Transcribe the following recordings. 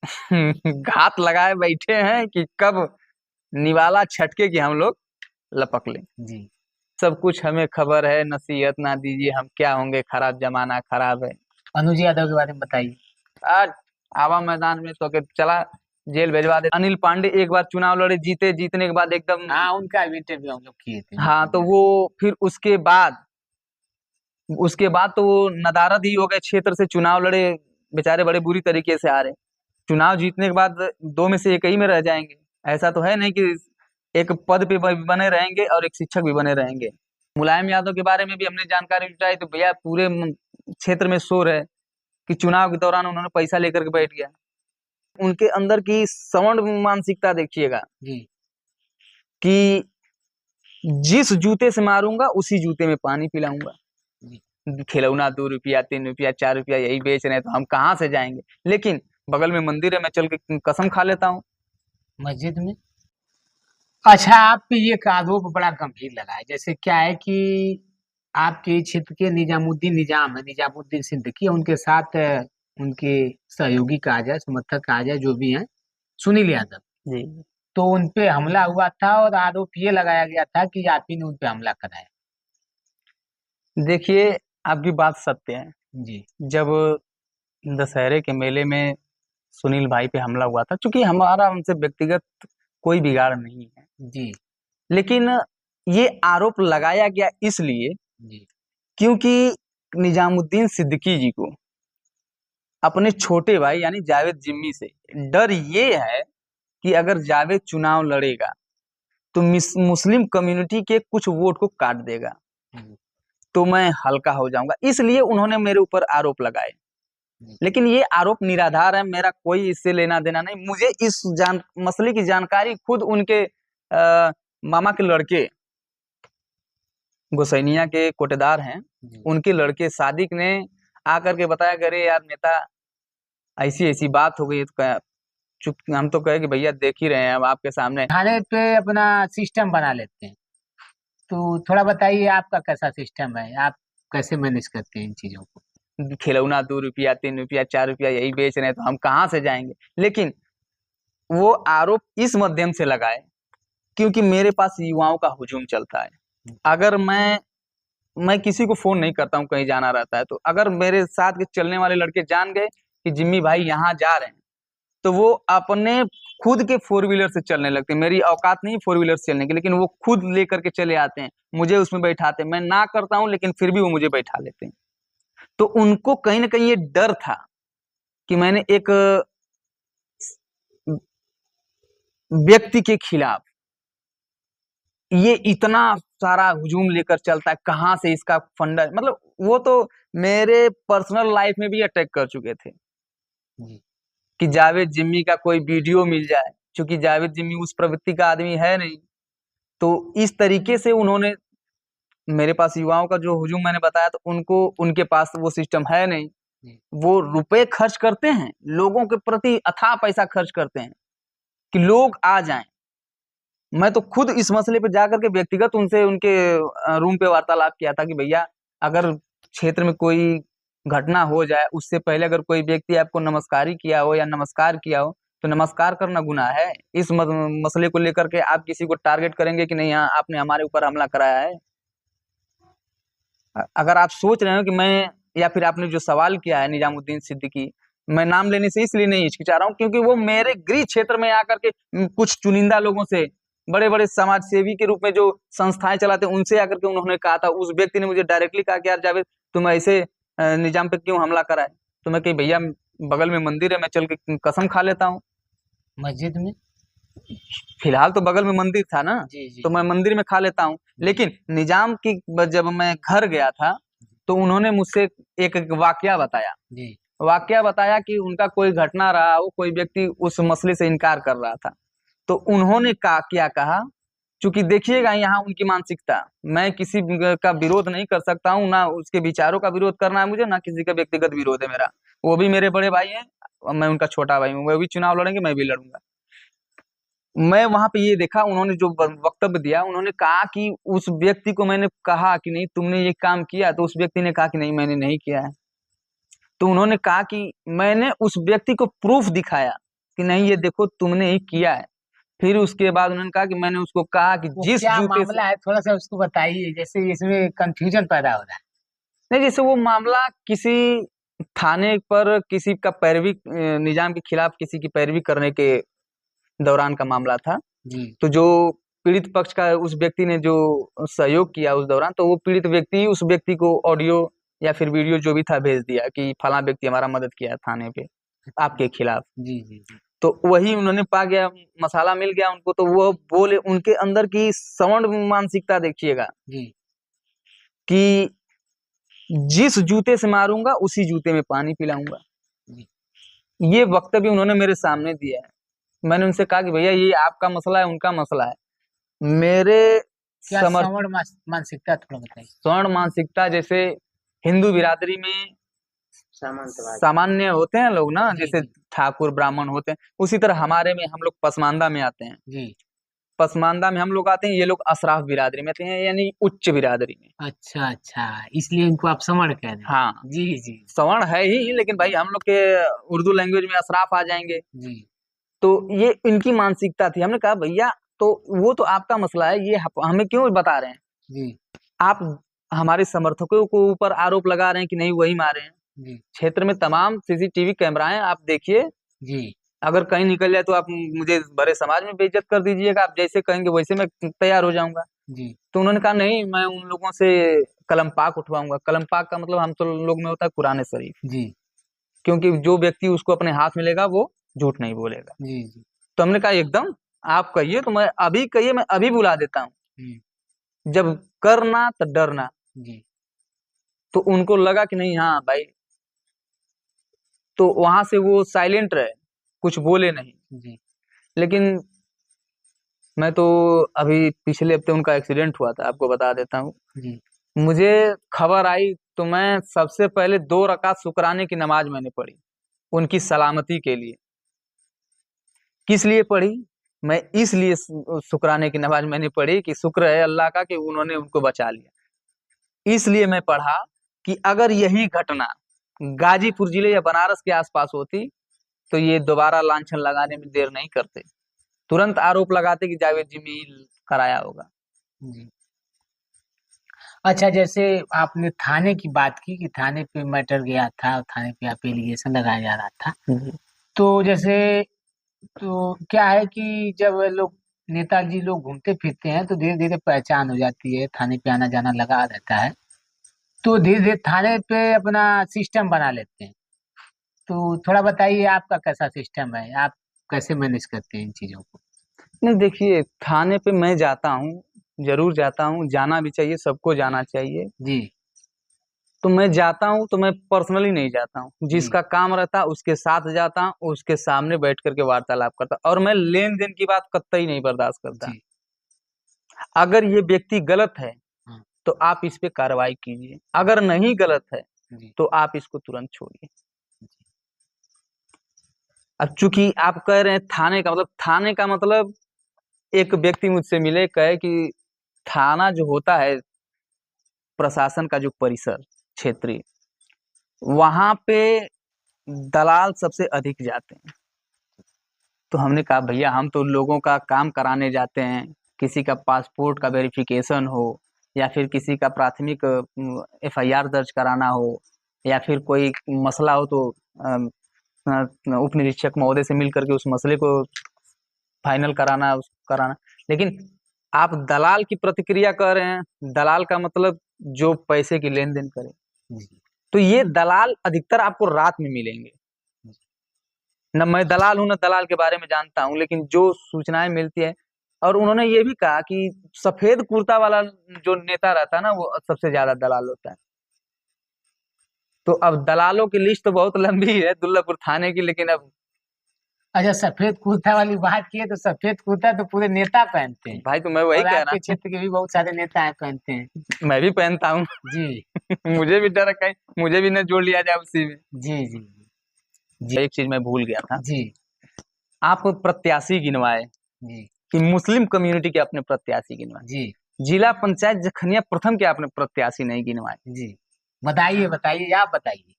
घात लगाए बैठे हैं कि कब निवाला छटके कि हम लोग लपक लें। जी। सब कुछ हमें खबर है, नसीहत ना दीजिए, हम क्या होंगे, खराब जमाना खराब है। अनुज यादव के बारे में बताइए। आज आवा मैदान में तो के चला जेल भेजवा दे। अनिल पांडे एक बार चुनाव लड़े, जीते, जीतने के बाद एकदम। हाँ, उनका भी इंटरव्यू हम लोग किए थे, हाँ, तो मीडिया में। वो फिर उसके बाद तो वो नदारद ही हो गए, क्षेत्र से चुनाव लड़े, बेचारे बड़े बुरी तरीके से हारे। चुनाव जीतने के बाद दो में से एक ही में रह जाएंगे। ऐसा तो है नहीं कि एक पद पे बने रहेंगे और एक शिक्षक भी बने रहेंगे। मुलायम यादव के बारे में भी हमने जानकारी जुटाई तो भैया पूरे क्षेत्र में शोर है कि चुनाव के दौरान उन्होंने पैसा लेकर के बैठ गया। उनके अंदर की सवर्ण मानसिकता देखिएगा जी। कि जिस जूते से मारूंगा उसी जूते में पानी पिलाऊंगा। जी। खिलौना 2 रुपया 3 रुपया 4 रुपया यही बेच रहे हैं, तो हम कहाँ से जाएंगे। लेकिन बगल में मंदिर है, मैं चल के कसम खा लेता हूँ। मस्जिद में। अच्छा, आप पे ये एक आरोप बड़ा गंभीर लगा है। जैसे क्या है कि आपके क्षेत्र के निजामुद्दीन निजाम है, निजामुद्दीन सिद्दीकी, उनके साथ उनके सहयोगी कहा जाए, समर्थक कहा जाए, जो भी हैं, सुनील यादव, जी तो उन पे हमला हुआ था और आरोप ये लगाया गया था कि आप ही ने उन पे हमला कराया। देखिए, आपकी बात सत्य है। जी। जब दशहरे के मेले में सुनील भाई पे हमला हुआ था, क्योंकि हमारा उनसे व्यक्तिगत कोई बिगाड़ नहीं है, जी। लेकिन ये आरोप लगाया गया इसलिए जी। क्योंकि निजामुद्दीन सिद्दीकी जी को अपने छोटे भाई यानी जावेद जिम्मी से डर ये है कि अगर जावेद चुनाव लड़ेगा तो मुस्लिम कम्युनिटी के कुछ वोट को काट देगा, जी। तो मैं हल्का हो जाऊंगा, इसलिए उन्होंने मेरे ऊपर आरोप लगाए। जी। लेकिन ये आरोप निराधार है, मेरा कोई इससे लेना देना नहीं। मुझे इस मसले की जानकारी खुद उनके मामा के लड़के, गोसैनिया के कोटेदार हैं, जी। उनके लड़के सादिक ने आकर के बताया कि अरे यार नेता, ऐसी ऐसी बात हो गई है। तो चुप, हम तो कहे कि भैया देख ही रहे हैं अब आपके सामने। थाने पे अपना सिस्टम बना लेते हैं। तो थोड़ा बताइए, आपका कैसा सिस्टम है, आप कैसे मैनेज करते हैं इन चीजों को। खिलौना 2 रुपया 3 रुपया 4 रुपया यही बेच रहे हैं, तो हम कहाँ से जाएंगे। लेकिन वो आरोप इस माध्यम से लगाए क्योंकि मेरे पास युवाओं का हुजूम चलता है। अगर मैं किसी को फोन नहीं करता हूँ, कहीं जाना रहता है, तो अगर मेरे साथ के चलने वाले लड़के जान गए कि जिम्मी भाई यहाँ जा रहे हैं, तो वो अपने खुद के फोर व्हीलर से चलने लगते हैं। मेरी औकात नहीं फोर व्हीलर से चलने की, लेकिन वो खुद लेकर के चले आते हैं, मुझे उसमें बैठाते हैं। मैं ना करता हूँ लेकिन फिर भी वो मुझे बैठा लेते हैं। तो उनको कहीं ना कहीं ये डर था कि मैंने एक व्यक्ति के खिलाफ ये इतना सारा हुजूम लेकर चलता है, कहाँ से इसका फंडा, मतलब वो तो मेरे पर्सनल लाइफ में भी अटैक कर चुके थे जी। कि जावेद जिम्मी का कोई वीडियो मिल जाए, क्योंकि जावेद जिम्मी उस प्रवृत्ति का आदमी है नहीं। तो इस तरीके से उन्होंने मेरे पास युवाओं का जो हुजूम मैंने बताया, तो उनको उनके पास वो सिस्टम है नहीं। जी। वो रुपए खर्च करते हैं, लोगों के प्रति अथाह पैसा खर्च करते हैं कि लोग आ जाएं। मैं तो खुद इस मसले पे जाकर के व्यक्तिगत उनसे उनके रूम पे वार्तालाप किया था कि भैया, अगर क्षेत्र में कोई घटना हो जाए, उससे पहले अगर कोई व्यक्ति आपको नमस्कार ही किया हो या नमस्कार किया हो, तो नमस्कार करना गुनाह है। इस मसले को लेकर के आप किसी को टारगेट करेंगे कि नहीं, हाँ आपने हमारे ऊपर हमला कराया है। अगर आप सोच रहे हो कि मैं, या फिर आपने जो सवाल किया है निजामुद्दीन सिद्दीकी, मैं नाम लेने से इसलिए नहीं हिचकिचा रहा हूँ क्योंकि वो मेरे गृह क्षेत्र में आकर के कुछ चुनिंदा लोगों से, बड़े बड़े समाज सेवी के रूप में जो संस्थाएं चलाते हैं, उनसे आकर के उन्होंने कहा था। उस व्यक्ति ने मुझे डायरेक्टली कहा कि यार जावेद, तुम ऐसे निजाम पे क्यों हमला कराए। तो मैं कही भैया, बगल में मंदिर है, मैं चल के कसम खा लेता हूँ। मस्जिद में। फिलहाल तो बगल में मंदिर था ना, जी। जी। तो मैं मंदिर में खा लेता हूँ। जी। लेकिन निजाम की जब मैं घर गया था, तो उन्होंने मुझसे एक वाकया बताया। जी। वाकया बताया कि उनका कोई घटना रहा हो, कोई व्यक्ति उस मसले से इनकार कर रहा था। तो उन्होंने क्या कहा, क्योंकि देखिएगा यहाँ उनकी मानसिकता, मैं किसी का विरोध नहीं कर सकता हूँ, ना उसके विचारों का विरोध करना है मुझे, ना किसी का व्यक्तिगत विरोध है मेरा। वो भी मेरे बड़े भाई हैं और मैं उनका छोटा भाई हूँ। वो भी चुनाव लड़ेंगे, मैं भी लड़ूंगा। मैं वहां पे ये देखा, उन्होंने जो वक्तव्य दिया, उन्होंने कहा कि उस व्यक्ति को मैंने कहा कि नहीं तुमने ये काम किया, तो उस व्यक्ति ने कहा कि नहीं मैंने नहीं किया है। तो उन्होंने कहा कि मैंने उस व्यक्ति को प्रूफ दिखाया कि नहीं ये देखो तुमने ही किया है। फिर उसके बाद उन्होंने कहा कि मैंने उसको कहा कि वो जिस क्या जूते से, मामला है, थोड़ा सा उसको बताइए, जैसे इसमें कंफ्यूजन पैदा हो रहा है। नहीं जैसे वो मामला किसी थाने पर किसी का पैरवी निजाम के खिलाफ किसी की पैरवी करने के दौरान का मामला था। जी तो जो पीड़ित पक्ष का उस व्यक्ति ने जो सहयोग किया उस दौरान, तो वो पीड़ित व्यक्ति उस व्यक्ति को ऑडियो या फिर वीडियो जो भी था भेज दिया कि फला व्यक्ति हमारा मदद किया है थाने पे आपके खिलाफ। जी जी जी तो वही उन्होंने पा गया, मसाला मिल गया उनको, तो वो बोले उनके अंदर की सवर्ण मानसिकता देखिएगा जी कि जिस जूते से मारूंगा उसी जूते में पानी पिलाऊंगा। जी। ये वक्तव्य उन्होंने मेरे सामने दिया है। मैंने उनसे कहा कि भैया ये आपका मसला है, उनका मसला है। मेरे क्या समर्थ श्रवण मानसिकता थोड़ा बताइए। स्वर्ण मानसिकता जैसे हिंदू बिरादरी में सामान्य होते हैं लोग ना, जी जैसे जी ठाकुर ब्राह्मण होते हैं, उसी तरह हमारे में हम लोग पसमानदा में आते हैं। जी। पसमानदा में हम लोग आते हैं, ये लोग अशराफ बिरादरी में आते हैं, यानी उच्च बिरादरी में। अच्छा अच्छा, इसलिए इनको आप श्रवण कह रहे हैं। हाँ, जी जी सवर्ण है ही, लेकिन भाई हम लोग के उर्दू लैंग्वेज में अशराफ आ जाएंगे। जी तो ये इनकी मानसिकता थी। हमने कहा भैया तो वो तो आपका मसला है, ये हमें क्यों बता रहे हैं? जी आप हमारे समर्थकों को ऊपर आरोप लगा रहे हैं कि नहीं वही मारे हैं। जी क्षेत्र में तमाम सीसीटीवी कैमराएं आप देखिए, जी अगर कहीं निकल जाए तो आप मुझे बड़े समाज में बेइज्जत कर दीजिएगा, आप जैसे कहेंगे वैसे मैं तैयार हो जाऊंगा। जी तो उन्होंने कहा नहीं, मैं उन लोगों से कलम पाक उठवाऊंगा। कलम पाक का मतलब हम तो लोग में होता है कुरान शरीफ, जी क्योंकि जो व्यक्ति उसको अपने हाथ में लेगा वो झूठ नहीं बोलेगा। जी जी तो हमने कहा एकदम, आप कहिए तो मैं अभी, कहिए मैं अभी बुला देता हूँ, जी जब करना तो डरना। जी तो उनको लगा कि नहीं हाँ भाई, तो वहां से वो साइलेंट रहे, कुछ बोले नहीं। जी लेकिन मैं तो, अभी पिछले हफ्ते उनका एक्सीडेंट हुआ था, आपको बता देता हूँ। जी मुझे खबर आई तो मैं सबसे पहले 2 रकात शुक्राने की नमाज मैंने पढ़ी, उनकी सलामती के लिए। किस लिए पढ़ी? मैं इसलिए शुक्राने की नमाज मैंने पढ़ी कि शुक्र है अल्लाह का कि उन्होंने उनको बचा लिया। इसलिए मैं पढ़ा कि अगर यही घटना गाजीपुर जिले या बनारस के आसपास होती तो ये दोबारा लांछन लगाने में देर नहीं करते, तुरंत आरोप लगाते कि जावेद जी मील कराया होगा। जी। अच्छा, जैसे आपने थाने की बात की कि थाने पे मैटर गया था और थाने पे आप एलिगेशन लगाया जा रहा था। जी तो जैसे, तो क्या है कि जब लोग, नेताजी लोग घूमते फिरते हैं तो धीरे धीरे पहचान हो जाती है, थाने पे आना जाना लगा रहता है, तो धीरे धीरे थाने पे अपना सिस्टम बना लेते हैं। तो थोड़ा बताइए आपका कैसा सिस्टम है, आप कैसे मैनेज करते हैं इन चीजों को। नहीं, देखिए थाने पे मैं जाता हूँ, जरूर जाता हूँ, जाना भी चाहिए, सबको जाना चाहिए। जी तो मैं जाता हूँ तो मैं पर्सनली नहीं जाता हूँ, जी जिसका काम रहता है उसके साथ जाता हूँ, उसके सामने बैठ करके वार्तालाप करता हूँ। और मैं लेन देन की बात कतई नहीं बर्दाश्त करता। जी। अगर ये व्यक्ति गलत है हाँ तो आप इस पे कार्रवाई कीजिए, अगर नहीं गलत है जी तो आप इसको तुरंत छोड़िए। अब चूंकि आप कह रहे हैं थाने का मतलब, थाने का मतलब एक व्यक्ति मुझसे मिले, कहे कि थाना जो होता है प्रशासन का जो परिसर क्षेत्रीय, वहां पे दलाल सबसे अधिक जाते हैं। तो हमने कहा भैया हम तो लोगों का काम कराने जाते हैं, किसी का पासपोर्ट का वेरिफिकेशन हो या फिर किसी का प्राथमिक एफआईआर दर्ज कराना हो या फिर कोई मसला हो तो उप निरीक्षक महोदय से मिल करके उस मसले को फाइनल कराना, कराना। लेकिन आप दलाल की प्रतिक्रिया कर रहे हैं, दलाल का मतलब जो पैसे की लेन देन करे। जी तो ये दलाल अधिकतर आपको रात में मिलेंगे। न मैं दलाल हूं, न दलाल के बारे में जानता हूं, लेकिन जो सूचनाएं मिलती है। और उन्होंने ये भी कहा कि सफेद कुर्ता वाला जो नेता रहता है ना, वो सबसे ज्यादा दलाल होता है। तो अब दलालों की लिस्ट तो बहुत लंबी है दुल्लापुर थाने की, लेकिन अब अच्छा, सफेद कुर्ता वाली बात की है तो सफेद कुर्ता तो पूरे नेता पहनते हैं, भाई तो मैं वही और कह रहा आपके क्षेत्र के भी बहुत सारे नेता है पहनते हैं। हूं, मैं भी पहनता हूँ। जी मुझे भी डर है कहीं मुझे भी न जोड़ लिया जाए उसी में। जी जी जी, एक चीज मैं भूल गया था, जी आप प्रत्याशी गिनवाए जी कि मुस्लिम कम्युनिटी के अपने प्रत्याशी गिनवाए, जी जिला पंचायत जखनिया प्रथम के आपने प्रत्याशी नहीं गिनवाए। जी। बताइए बताइए, आप बताइए।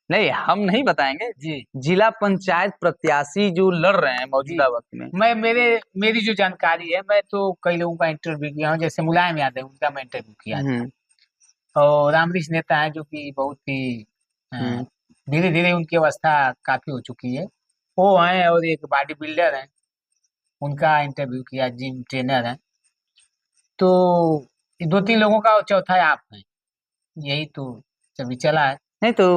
नहीं, हम नहीं बताएंगे। जी जिला पंचायत प्रत्याशी जो लड़ रहे हैं जी। मौजूदा वक्त में। मेरी जो जानकारी है, मैं तो कई लोगों का इंटरव्यू किया हूँ, जैसे मुलायम यादव, उनका मैं इंटरव्यू किया था। हम्म और रामवृक्ष नेता है जो कि बहुत ही हम्म धीरे धीरे उनकी अवस्था काफी हो चुकी है, वो हैं। और एक बॉडी बिल्डर है, उनका इंटरव्यू किया, जिम ट्रेनर है। तो ये दो तीन लोगों का, और चौथा है आप हैं, यही तो सभी चला है। नहीं तो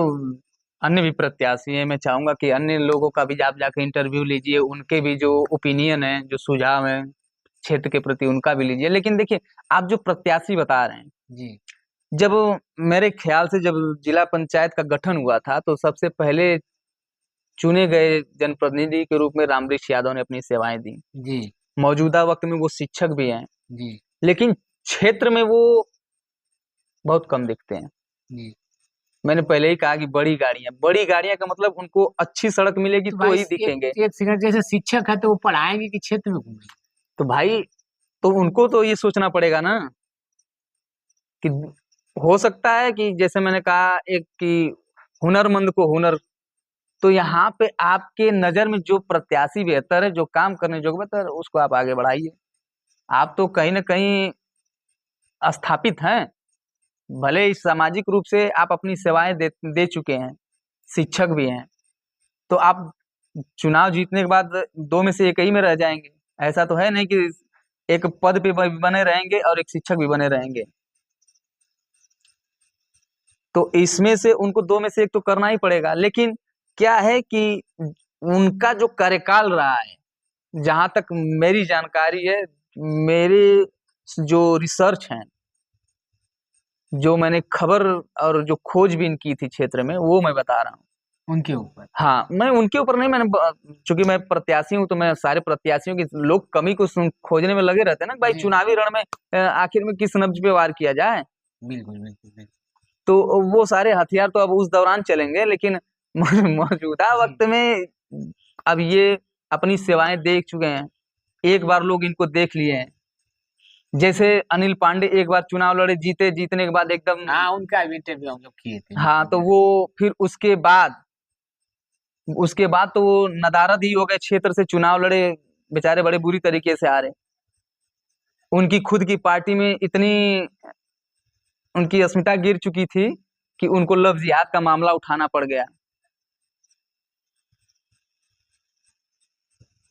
अन्य भी प्रत्याशी हैं, मैं चाहूंगा कि अन्य लोगों का भी आप जाके इंटरव्यू लीजिए, उनके भी जो ओपिनियन है, जो सुझाव है क्षेत्र के प्रति, उनका भी लीजिए। लेकिन देखिए, आप जो प्रत्याशी बता रहे हैं, जी जब मेरे ख्याल से जब जिला पंचायत का गठन हुआ था तो सबसे पहले चुने गए जनप्रतिनिधि के रूप में रामवृक्ष यादव ने अपनी सेवाएं दी। जी मौजूदा वक्त में वो शिक्षक भी हैं, जी लेकिन क्षेत्र में वो बहुत कम दिखते हैं। जी। मैंने पहले ही कहा कि बड़ी गाड़ियां का मतलब उनको अच्छी सड़क मिलेगी तो तो भाई ही दिखेंगे। एक सेकंड, जैसे शिक्षक है तो वो पढ़ाएंगे कि क्षेत्र में घूमेंगे? तो भाई, तो उनको तो ये सोचना पड़ेगा ना कि हो सकता है कि जैसे मैंने कहा एक कि हुनरमंद को हुनर, तो यहाँ पे आपके नजर में जो प्रत्याशी बेहतर है, जो काम करने जोग बेहतर है, उसको आप आगे बढ़ाइए। आप तो कहीं ना कहीं स्थापित हैं, भले ही सामाजिक रूप से आप अपनी सेवाएं दे चुके हैं, शिक्षक भी हैं, तो आप चुनाव जीतने के बाद दो में से एक ही में रह जाएंगे। ऐसा तो है नहीं कि एक पद पे बने रहेंगे और एक शिक्षक भी बने रहेंगे। तो इसमें से उनको दो में से एक तो करना ही पड़ेगा। लेकिन क्या है कि उनका जो कार्यकाल रहा है, जहां तक मेरी जानकारी है, मेरे जो रिसर्च है, जो मैंने खबर और जो खोजबीन की थी क्षेत्र में, वो मैं बता रहा हूँ। उनके ऊपर? हाँ, मैं उनके ऊपर नहीं, चूंकि मैं प्रत्याशी हूँ तो मैं सारे प्रत्याशियों की लोग कमी को खोजने में लगे रहते हैं ना भाई। जी चुनावी रण में आखिर में किस नब्ज पे वार किया जाए, बिल्कुल बिल्कुल बिल्कुल। तो वो सारे हथियार तो अब उस दौरान चलेंगे। लेकिन मौजूदा जी वक्त में अब ये अपनी सेवाएं देख चुके हैं, एक बार लोग इनको देख लिए हैं। जैसे अनिल पांडे एक बार चुनाव लड़े, जीते, जीतने के बाद एकदम, हाँ, उनका भी इंटरव्यू हम लोग किए थे, हाँ, बिल्कुल तो बिल्कुल। वो फिर उसके बाद तो वो नदारद ही हो गए, क्षेत्र से चुनाव लड़े, बेचारे बड़े बुरी तरीके से हारे। उनकी खुद की पार्टी में इतनी उनकी अस्मिता गिर चुकी थी कि उनको लव जिहाद का मामला उठाना पड़ गया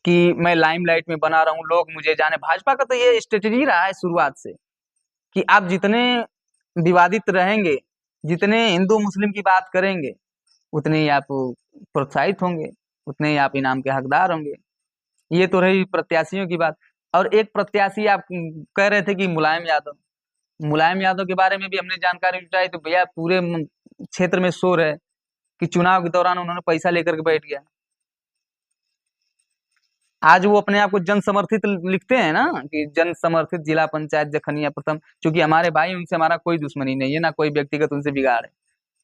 कि मैं लाइमलाइट में बना रहा हूं, लोग मुझे जाने। भाजपा का तो ये स्ट्रेटेजी रहा है शुरुआत से कि आप जितने विवादित रहेंगे, जितने हिंदू मुस्लिम की बात करेंगे, उतने ही आप प्रोत्साहित होंगे, उतने ही आप इनाम के हकदार होंगे। ये तो रही प्रत्याशियों की बात। और एक प्रत्याशी आप कह रहे थे कि मुलायम यादव के बारे में भी हमने जानकारी जुटाई, तो भैया पूरे क्षेत्र में शोर है कि चुनाव के दौरान उन्होंने पैसा लेकर के बैठ गया। आज वो अपने आप को जन समर्थित लिखते हैं ना, कि जन समर्थित जिला पंचायत जखनिया प्रथम। क्योंकि हमारे भाई, उनसे हमारा कोई दुश्मनी नहीं है ना, कोई व्यक्तिगत उनसे बिगाड़ है।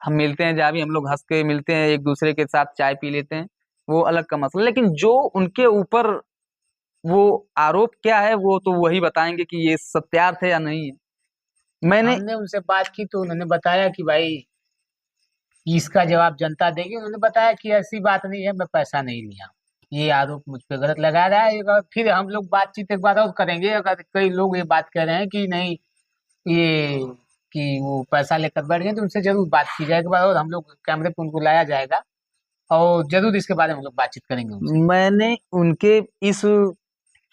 हम मिलते हैं जहाँ भी, हम लोग हंस के मिलते हैं, एक दूसरे के साथ चाय पी लेते हैं, वो अलग का मसला। लेकिन जो उनके ऊपर वो आरोप क्या है, वो तो वही बताएंगे कि ये सत्यार्थ है या नहीं है। मैंने हमने उनसे बात की तो उन्होंने बताया कि भाई इसका जवाब जनता देगी। उन्होंने बताया कि ऐसी बात नहीं है, मैं पैसा नहीं लिया, ये आरोप मुझ पे गलत लगा रहा है। फिर हम लोग बातचीत एक बार और करेंगे, अगर कई लोग ये बात कह रहे हैं कि नहीं, ये कि वो पैसा लेकर बैठ गए, तो उनसे जरूर बात की जाएगी, और हम लोग कैमरे पे उनको लाया जाएगा, और जरूर इसके बारे में हम लोग बातचीत करेंगे उनसे। मैंने उनके इस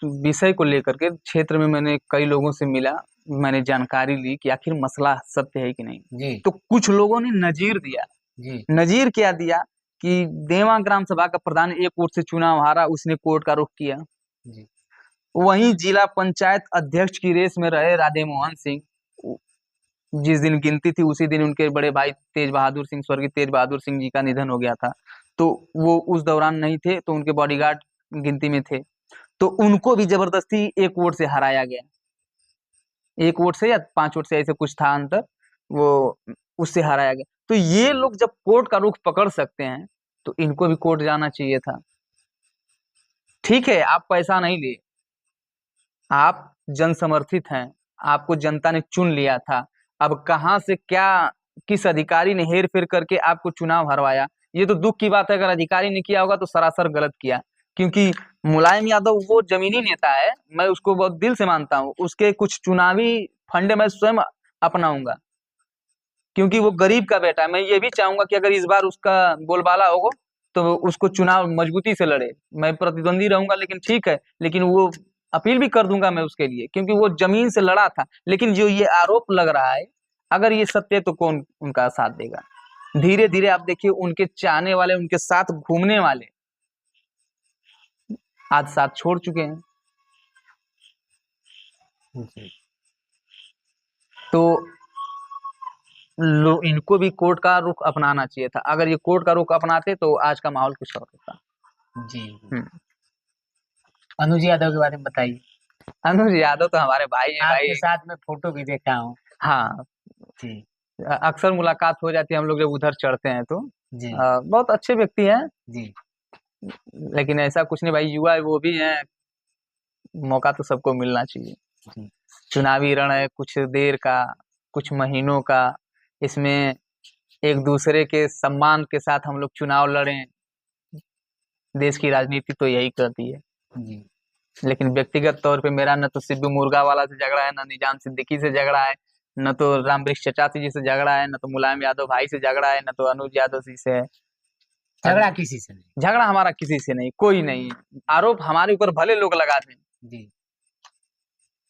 विषय को लेकर के क्षेत्र में मैंने कई लोगों से मिला, मैंने जानकारी ली कि आखिर मसला सत्य है कि नहीं। जी तो कुछ लोगों ने नजीर दिया। जी नजीर क्या दिया कि देवा ग्राम सभा का प्रधान एक वोट से चुनाव हारा, उसने कोर्ट का रुख किया। जी वहीं जिला पंचायत अध्यक्ष की रेस में रहे राधे मोहन सिंह, जिस दिन गिनती थी उसी दिन उनके बड़े भाई तेज बहादुर सिंह, स्वर्गीय तेज बहादुर सिंह जी का निधन हो गया था। तो वो उस दौरान नहीं थे, तो उनके बॉडीगार्ड गिनती में थे। तो उनको भी जबरदस्ती एक वोट से हराया गया, एक वोट से या 5 वोट से, ऐसे कुछ था अंतर, वो उससे हराया गया। तो ये लोग जब कोर्ट का रुख पकड़ सकते हैं, तो इनको भी कोर्ट जाना चाहिए था। ठीक है, आप पैसा नहीं लिए, आप जन समर्थित हैं, आपको जनता ने चुन लिया था। अब कहाँ से क्या, किस अधिकारी ने हेर फेर करके आपको चुनाव हरवाया, ये तो दुख की बात है, अगर अधिकारी ने किया होगा तो सरासर गलत किया। क्योंकि मुलायम यादव वो जमीनी नेता है, मैं उसको बहुत दिल से मानता हूँ, उसके कुछ चुनावी फंडे मैं स्वयं अपनाऊंगा, क्योंकि वो गरीब का बेटा है। मैं ये भी चाहूंगा कि अगर इस बार उसका बोलबाला होगा तो वो उसको चुनाव मजबूती से लड़े। मैं प्रतिद्वंदी रहूंगा लेकिन ठीक है, लेकिन वो अपील भी कर दूंगा मैं उसके लिए, क्योंकि वो जमीन से लड़ा था। लेकिन जो ये आरोप लग रहा है, अगर ये सत्य है तो कौन उनका साथ देगा? धीरे धीरे आप देखिए, उनके चाहने वाले, उनके साथ घूमने वाले आज साथ छोड़ चुके हैं। जी। तो इनको भी कोर्ट का रुख अपनाना चाहिए था। अगर ये कोर्ट का रुख अपनाते तो आज का माहौल कुछ और होता। जी। हम्म। अनुज यादव के बारे में बताइए। अनुज यादव तो हमारे भाई है भाई। आपके साथ में फोटो भी देखा हूँ। हाँ, जी। अक्सर मुलाकात हो जाती है हम लोग जब उधर चढ़ते हैं तो। जी। बहुत अच्छे व्यक्ति हैं। जी। लेकिन ऐसा कुछ नहीं भाई, युवा है वो भी हैं, मौका तो सबको मिलना चाहिए। जी। चुनावी रण है कुछ देर का, कुछ महीनों का, इसमें एक दूसरे के सम्मान के साथ हम लोग चुनाव लड़ें। देश की राजनीति तो यही करती है। जी। लेकिन व्यक्तिगत तौर पे मेरा न तो सिद्धू मुर्गा वाला से झगड़ा है, न निजाम सिद्दीकी से झगड़ा है, न तो रामवृक्ष चचाती जी से झगड़ा है, न तो मुलायम यादव भाई से झगड़ा है, न तो अनुज यादव जी से है। झगड़ा किसी से नहीं। झगड़ा हमारा किसी से नहीं, कोई नहीं। आरोप हमारे ऊपर भले लोग लगा दें। जी।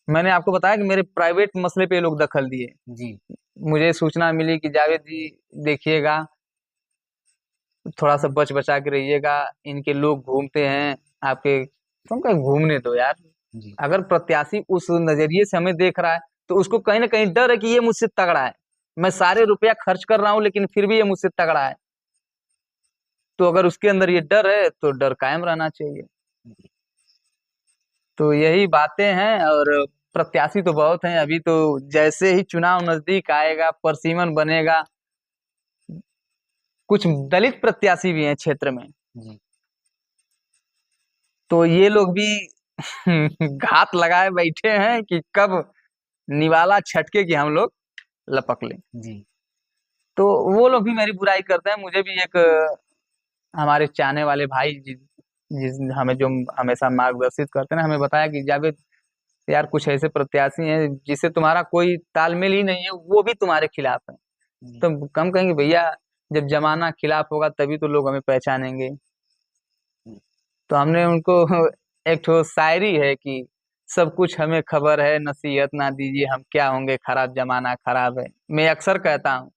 मैंने आपको बताया कि मेरे प्राइवेट मसले पे ये लोग दखल दिए। जी। मुझे सूचना मिली कि जावेद जी देखिएगा, थोड़ा सा बच बचा के रहिएगा, इनके लोग घूमते हैं आपके। तुम कहीं घूमने दो यार। जी। अगर प्रत्याशी उस नजरिए से हमें देख रहा है तो उसको कहीं ना कहीं डर है कि ये मुझसे तगड़ा है। मैं सारे रुपया खर्च कर रहा हूँ लेकिन फिर भी ये मुझसे तगड़ा है। तो अगर उसके अंदर ये डर है तो डर कायम रहना चाहिए। तो यही बातें हैं। और प्रत्याशी तो बहुत हैं, अभी तो जैसे ही चुनाव नजदीक आएगा परसिमन बनेगा। कुछ दलित प्रत्याशी भी हैं क्षेत्र में, जी। तो ये लोग भी घात लगाए बैठे हैं कि कब निवाला छटके कि हम लोग लपक लें। जी। तो वो लोग भी मेरी बुराई करते हैं। मुझे भी एक हमारे चाहने वाले भाई जिस हमें जो हमेशा मार्गदर्शित करते हैं ना, हमें बताया कि जावेद यार कुछ ऐसे प्रत्याशी हैं जिससे तुम्हारा कोई तालमेल ही नहीं है, वो भी तुम्हारे खिलाफ है। जी। तो हम कहेंगे भैया, जब जमाना खिलाफ होगा तभी तो लोग हमें पहचानेंगे। तो हमने उनको एक ठो शायरी है कि सब कुछ हमें खबर है, नसीहत ना दीजिए, हम क्या होंगे, खराब जमाना खराब है। मैं अक्सर कहता हूँ,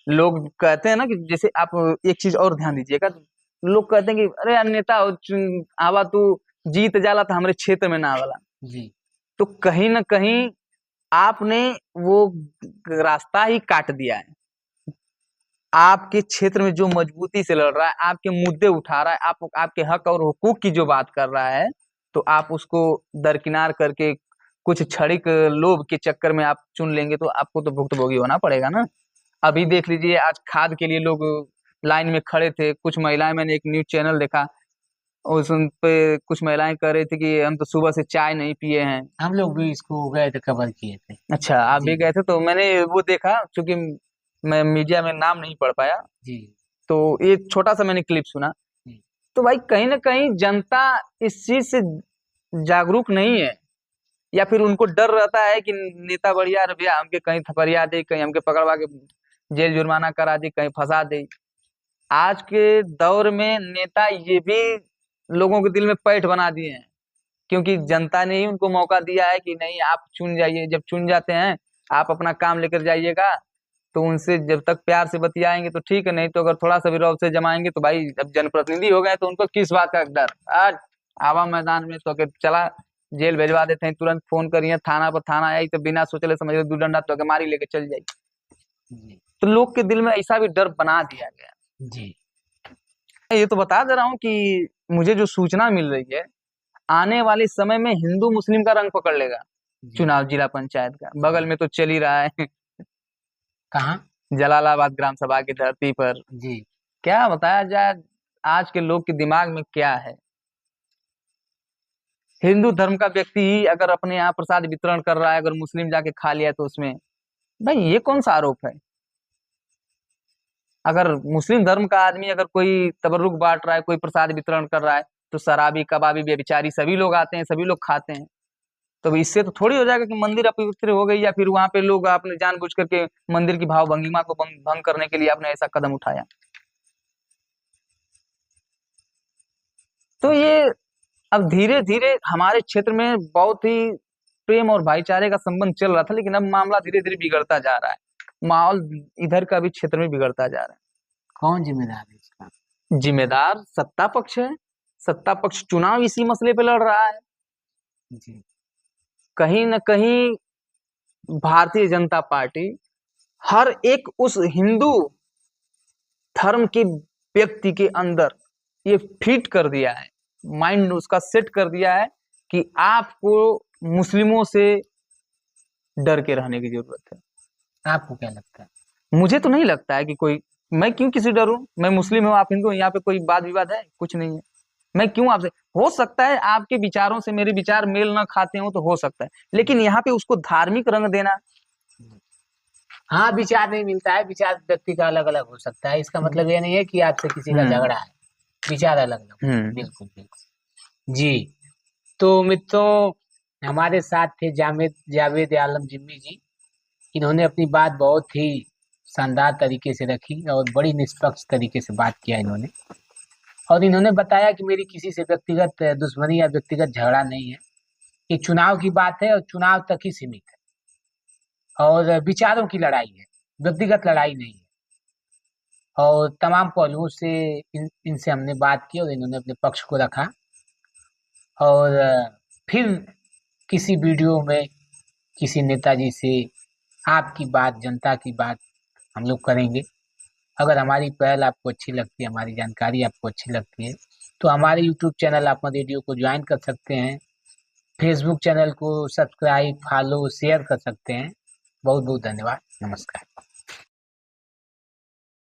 लोग कहते हैं ना कि जैसे आप एक चीज और ध्यान दीजिएगा, लोग कहते हैं कि अरे यार नेता हो, आवा तू जीत जाला तो हमारे क्षेत्र में ना आवाला। जी। तो कहीं ना कहीं आपने वो रास्ता ही काट दिया है। आपके क्षेत्र में जो मजबूती से लड़ रहा है, आपके मुद्दे उठा रहा है, आप आपके हक और हुकूक की जो बात कर रहा है, तो आप उसको दरकिनार करके कुछ क्षणिक लोभ के चक्कर में आप चुन लेंगे तो आपको तो भुक्तभोगी होना पड़ेगा ना। अभी देख लीजिए, आज खाद के लिए लोग लाइन में खड़े थे, कुछ महिलाएं, मैंने एक न्यूज चैनल देखा, उस उन पे कुछ महिलाएं कह रही थी कि हम तो सुबह से चाय नहीं पिए हैं। हम लोग भी इसको गए थे, कवर किए थे। अच्छा, आप जी। भी गए थे? तो मैंने वो देखा, क्योंकि मैं मीडिया में नाम नहीं पढ़ पाया, जी। तो एक छोटा सा मैंने क्लिप सुना। जी। तो भाई कहीं ना कहीं जनता इस चीज से जागरूक नहीं है, या फिर उनको डर रहता है कि नेता बढ़िया रुपया हमके कहीं थपरिया दे, कहीं हमके पकड़वा के जेल जुर्माना करा दे, कहीं फंसा दे। आज के दौर में नेता ये भी लोगों के दिल में पैठ बना दिए हैं, क्योंकि जनता ने ही उनको मौका दिया है कि नहीं आप चुन जाइए। जब चुन जाते हैं आप अपना काम लेकर जाइएगा, तो उनसे जब तक प्यार से बतियाएंगे तो ठीक है, नहीं तो अगर थोड़ा सा भी रौब से जमाएंगे तो भाई अब जनप्रतिनिधि हो गए तो उनको किस बात का डर। आज आवा मैदान में तो अगर चला जेल भेजवा देते हैं, तुरंत फोन करिए थाना पर, थाना आई तो बिना सोचले समझे दू डंडा तो अगर मारी लेके चल जाए। जी। तो लोग के दिल में ऐसा भी डर बना दिया गया। जी। ये तो बता दे रहा हूँ कि मुझे जो सूचना मिल रही है, आने वाले समय में हिंदू मुस्लिम का रंग पकड़ लेगा जी। चुनाव जिला पंचायत का। बगल में तो चल ही रहा है कहाँ? जलालाबाद ग्राम सभा की धरती पर। जी। क्या बताया जाए, आज के लोग के दिमाग में क्या है। हिंदू धर्म का व्यक्ति ही अगर अपने यहाँ प्रसाद वितरण कर रहा है, अगर मुस्लिम जाके खा लिया तो उसमें भाई ये कौन सा आरोप है? अगर मुस्लिम धर्म का आदमी अगर कोई तबर्रुक बांट रहा है, कोई प्रसाद वितरण कर रहा है, तो शराबी, कबाबी, व्यभिचारी सभी लोग आते हैं, सभी लोग खाते हैं। तो इससे तो थोड़ी हो जाएगा कि मंदिर अपवित्र हो गई, या फिर वहां पे लोग आपने जानबूझ करके मंदिर की भाव भंगिमा को भंग करने के लिए आपने ऐसा कदम उठाया। तो ये अब धीरे धीरे हमारे क्षेत्र में बहुत ही प्रेम और भाईचारे का संबंध चल रहा था, लेकिन अब मामला धीरे धीरे बिगड़ता जा रहा है। माहौल इधर का भी क्षेत्र में बिगड़ता जा रहा कौन जिम्मेदार है इसका? है। जिम्मेदार सत्ता पक्ष है। सत्ता पक्ष चुनाव इसी मसले पे लड़ रहा है। जी। कहीं न कहीं भारतीय जनता पार्टी हर एक उस हिंदू धर्म के व्यक्ति के अंदर ये फिट कर दिया है, माइंड उसका सेट कर दिया है कि आपको मुस्लिमों से डर के रहने की जरूरत है। आपको क्या लगता है? मुझे तो नहीं लगता है कि कोई, मैं क्यों किसी डरूं? मैं मुस्लिम हूँ, आप हिंदू हैं, यहाँ पे कोई वाद विवाद है? कुछ नहीं है। मैं क्यों आपसे, हो सकता है आपके विचारों से मेरे विचार मेल न खाते हो, तो हो सकता है, लेकिन यहाँ पे उसको धार्मिक रंग देना। हाँ, विचार नहीं मिलता है, विचार व्यक्ति का अलग अलग हो सकता है, इसका मतलब ये नहीं है कि आपसे किसी का झगड़ा है, विचार अलग अलग। बिल्कुल बिल्कुल जी। तो मित्रों, हमारे साथ थे जावेद आलम जिम्मी जी। इन्होंने अपनी बात बहुत ही शानदार तरीके से रखी और बड़ी निष्पक्ष तरीके से बात किया इन्होंने, और इन्होंने बताया कि मेरी किसी से व्यक्तिगत दुश्मनी या व्यक्तिगत झगड़ा नहीं है, ये चुनाव की बात है और चुनाव तक ही सीमित है, और विचारों की लड़ाई है, व्यक्तिगत लड़ाई नहीं है। और तमाम पहलुओं से इनसे हमने बात की और इन्होंने अपने पक्ष को रखा। और फिर किसी वीडियो में किसी नेताजी से आपकी बात, जनता की बात हम लोग करेंगे। अगर हमारी पहल आपको अच्छी लगती है, हमारी जानकारी आपको अच्छी लगती है, तो हमारे यूट्यूब चैनल आप रेडियो को ज्वाइन कर सकते हैं, फेसबुक चैनल को सब्सक्राइब, फॉलो, शेयर कर सकते हैं। बहुत बहुत धन्यवाद। नमस्कार।